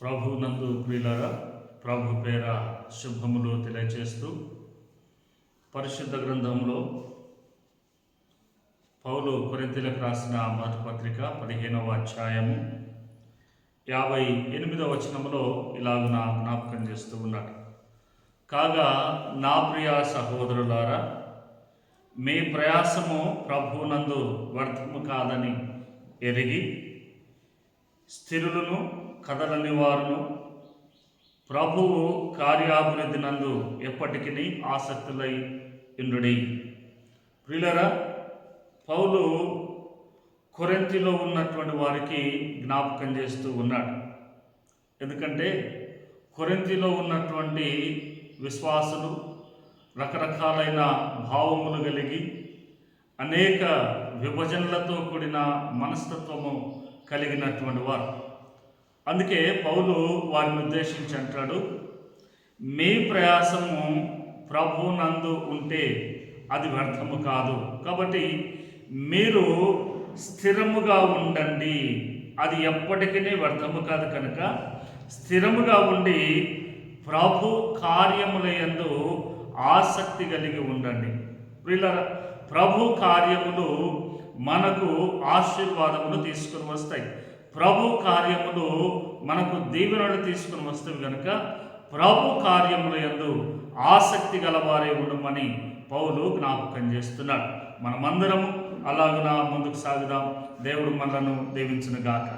ప్రభు నందు ప్రియులారా, ప్రభు పేర శుభములు తెలియచేస్తూ పరిశుద్ధ గ్రంథంలో పౌలు కొరింథీయులకు రాసిన మొదటి పత్రిక 15వ అధ్యాయము 58వ వచనంలో ఇలాగున జ్ఞాపకం చేస్తూ ఉన్నాడు. కాగా నా ప్రియ సహోదరులారా, మీ ప్రయాసము ప్రభువునందు వ్యర్థము కాదని ఎరిగి స్థిరులను కదలని వారును ప్రభువు కార్యాభివృద్ధి నందు ఎప్పటికీ ఆసక్తులై ఉండుడి. ప్రియులారా, పౌలు కొరింథీలో ఉన్నటువంటి వారికి జ్ఞాపకం చేస్తూ ఉన్నాడు. ఎందుకంటే కొరింథీలో ఉన్నటువంటి విశ్వాసులు రకరకాలైన భావములు కలిగి అనేక విభజనలతో కూడిన మనస్తత్వము కలిగినటువంటి వారు. అందుకే పౌలు వారిని ఉద్దేశించి అంటాడు, మీ ప్రయాసము ప్రభువునందు ఉంటే అది వ్యర్థము కాదు. కాబట్టి మీరు స్థిరముగా ఉండండి, అది ఎప్పటికీ వ్యర్థము కాదు. కనుక స్థిరముగా ఉండి ప్రభు కార్యముల యందు ఆసక్తి కలిగి ఉండండి. ప్రియులారా, ప్రభు కార్యములు మనకు ఆశీర్వాదములు తీసుకుని వస్తాయి. ప్రభు కార్యములు మనకు దీవెనలు తీసుకుని వస్తాయి. కనుక ప్రభు కార్యముల యందు ఆసక్తి గలవారే ఉండమని పౌలు జ్ఞాపకం చేస్తున్నాడు. మనమందరము అలాగున ముందుకు సాగుదాం. దేవుడు మనలను దీవించును గాక.